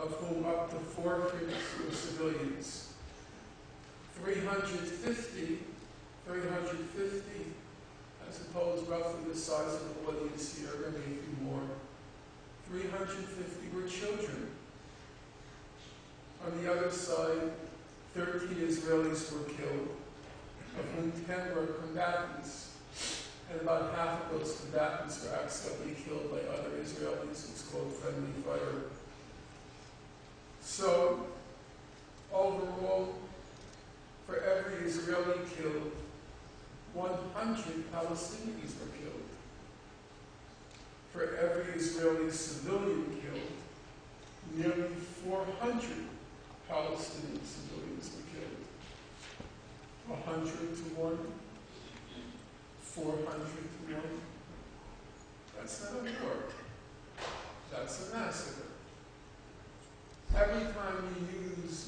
of whom up to 4/5 were civilians. 350, I suppose roughly the size of the audience here, maybe a few more. 350 were children. On the other side, 13 Israelis were killed, of whom 10 were combatants, and about half of those combatants were accidentally killed by other Israelis. It's called friendly fire. So, overall, for every Israeli killed, 100 Palestinians were killed. For every Israeli civilian killed, nearly 400 Palestinian civilians were killed. 100 to 1, 400 to 1. That's not a war. That's a massacre. Every time you use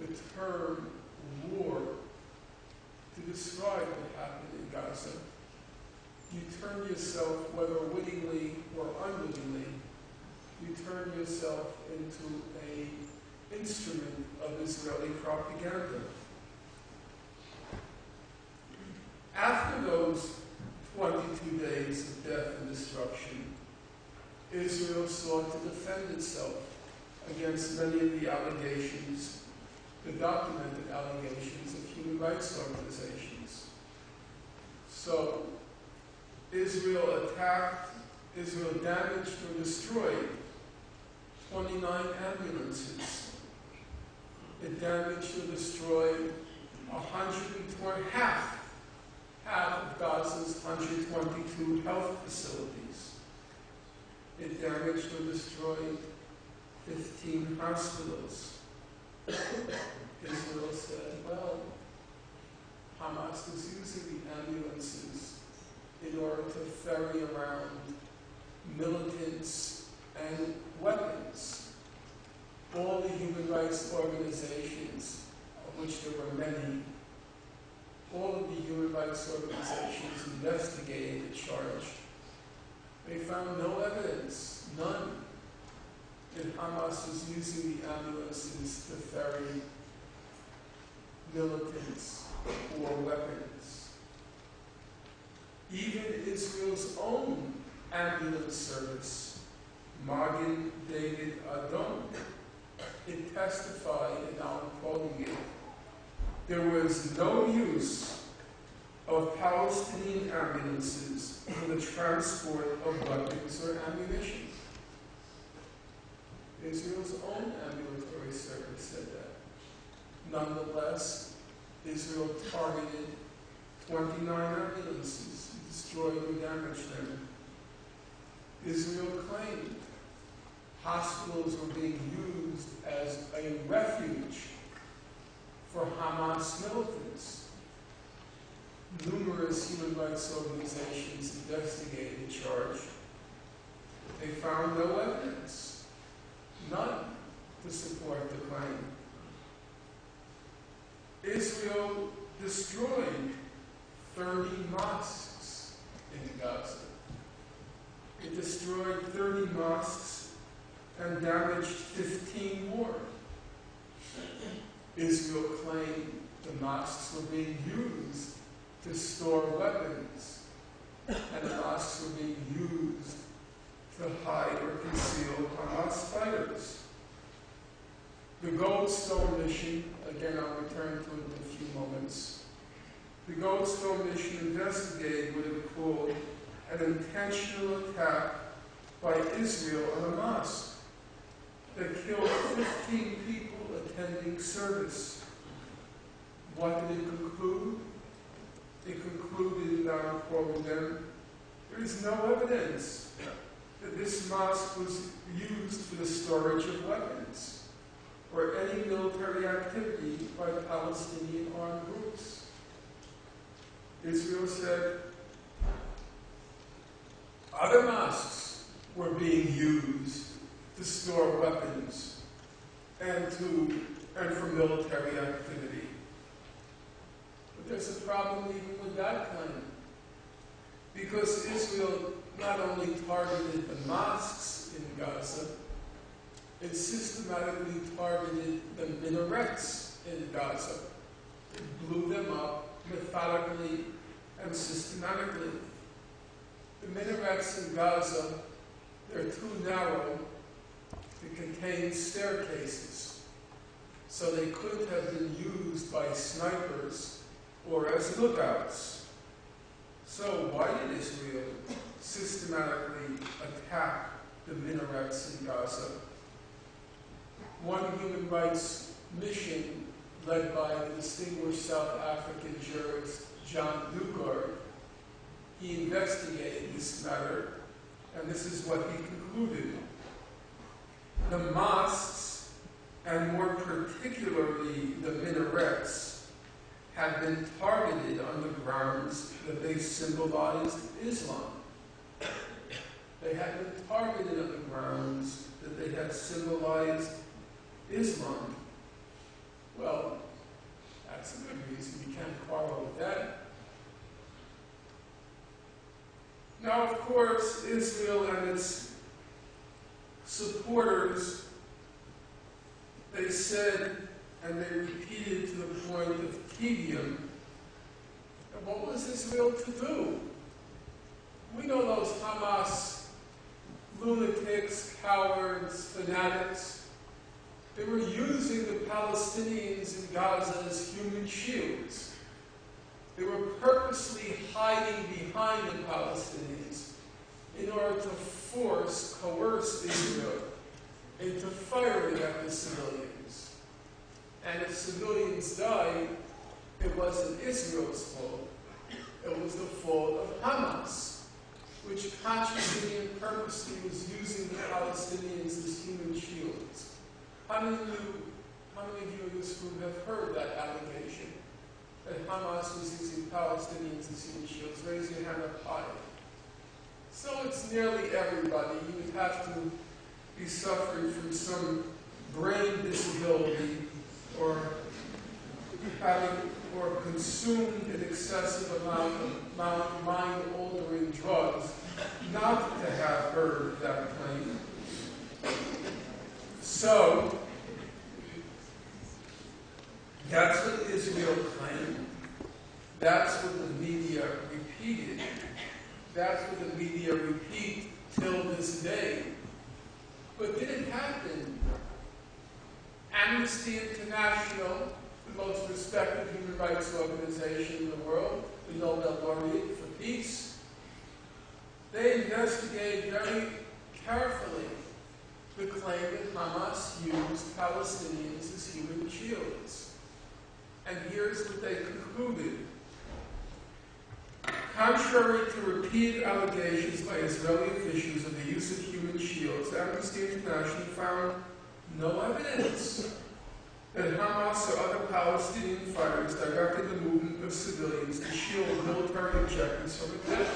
the term war to describe what happened in Gaza, you turn yourself, whether wittingly or unwittingly, you turn yourself into an instrument of Israeli propaganda. After those 22 days of death and destruction, Israel sought to defend itself against many of the allegations, the documented allegations of human rights organizations. So, Israel damaged or destroyed 29 ambulances. It damaged or destroyed half of Gaza's 122 health facilities. It damaged or destroyed 15 hospitals. Israel said, well, Hamas was using the ambulances in order to ferry around militants and weapons. All the human rights organizations, of which there were many, all of the human rights organizations investigated the charge. They found no evidence, none, that Hamas was using the ambulances to ferry militants or weapons. Even Israel's own ambulance service, Magen David Adom, it testified, and now I'm quoting it, there was no use of Palestinian ambulances for the transport of weapons or ammunition. Israel's own ambulatory service said that. Nonetheless, Israel targeted 29 ambulances, destroyed or damaged them. Israel claimed hospitals were being used as a refuge for Hamas militants. Numerous human rights organizations investigated the charge. They found no evidence, none, to support the claim. Israel destroyed 30 mosques in Gaza. It destroyed 30 mosques and damaged 15 more. Israel claimed the mosques were being used to store weapons, and the mosques were being used to hide or conceal Hamas fighters. The Goldstone mission, again I'll return to it in a few moments, the Goldstone mission investigated what it called an intentional attack by Israel on a mosque that killed 15 people attending service. What did it conclude? It concluded, and I'm quoting them, there is no evidence that this mosque was used for the storage of weapons or any military activity by Palestinian armed groups. Israel said other mosques were being used to store weapons and for military activity. But there's a problem even with that claim, because Israel not only targeted the mosques in Gaza, it systematically targeted the minarets in Gaza. It blew them up methodically and systematically. The minarets in Gaza, they're too narrow to contain staircases, so they couldn't have been used by snipers or as lookouts. So why did Israel systematically attack the minarets in Gaza? One human rights mission led by the distinguished South African jurist John Dugard, he investigated this matter, and this is what he concluded. The mosques, and more particularly the minarets, had been targeted on the grounds that they symbolized Islam. They had been targeted on the grounds that they had symbolized Islam. Well, that's a good reason. You can't quarrel with that. Now, of course, Israel and its supporters, they said, and they repeated to the point of tedium, and what was Israel to do? We know those Hamas lunatics, cowards, fanatics. They were using the Palestinians in Gaza as human shields. They were purposely hiding behind the Palestinians in order to coerce Israel into firing at the civilians. And if civilians died, it wasn't Israel's fault. It was the fault of Hamas, which consciously and purposely was using the Palestinians as human shields. How many of you in this room have heard that allegation? That Hamas was using Palestinians as human shields? Raise your hand up high. So it's nearly everybody. You would have to be suffering from some brain disability or consumed an excessive amount of mind-altering drugs not to have heard that claim. So, that's what Israel claimed. That's what the media repeated. That's what the media repeat till this day. But did it happen? Amnesty International, the most respected human rights organization in the world, the Nobel laureate for peace, they investigated very carefully the claim that Hamas used Palestinians as human shields. And here's what they concluded. Contrary to repeated allegations by Israeli officials of the use of human shields, Amnesty International found no evidence that Hamas or other Palestinian fighters directed the movement of civilians to shield military objectives from attack.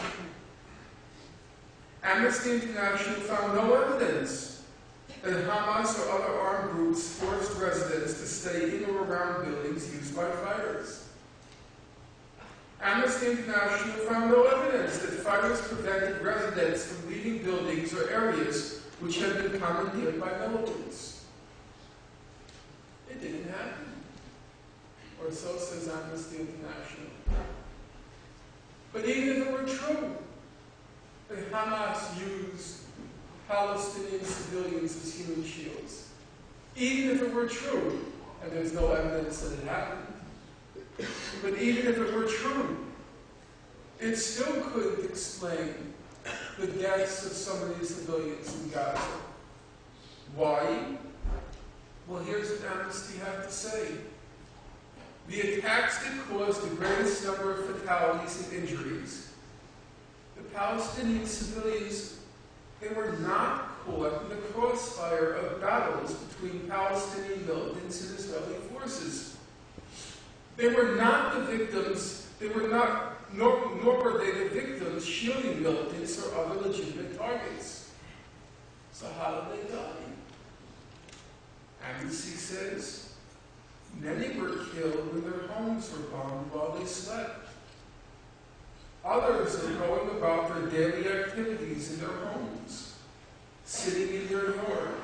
Amnesty International found no evidence that Hamas or other armed groups forced residents to stay in or around buildings used by fighters. Amnesty International found no evidence that fighters prevented residents from leaving buildings or areas which had been commandeered by militants. It didn't happen. Or so says Amnesty International. But even if it were true that Hamas used Palestinian civilians as human shields, even if it were true, and there's no evidence that it happened, but even if it were true, it still couldn't explain the deaths of so many civilians in Gaza. Why? Well, here's what Amnesty had to say. The attacks that caused the greatest number of fatalities and injuries, the Palestinian civilians, they were not caught in the crossfire of battles between Palestinian militants and Israeli forces. They were not the victims, nor were they the victims shielding militants or other legitimate targets. So how did they die? Amnesty says, many were killed when their homes were bombed while they slept. Others are going about their daily activities in their homes, sitting in their yard,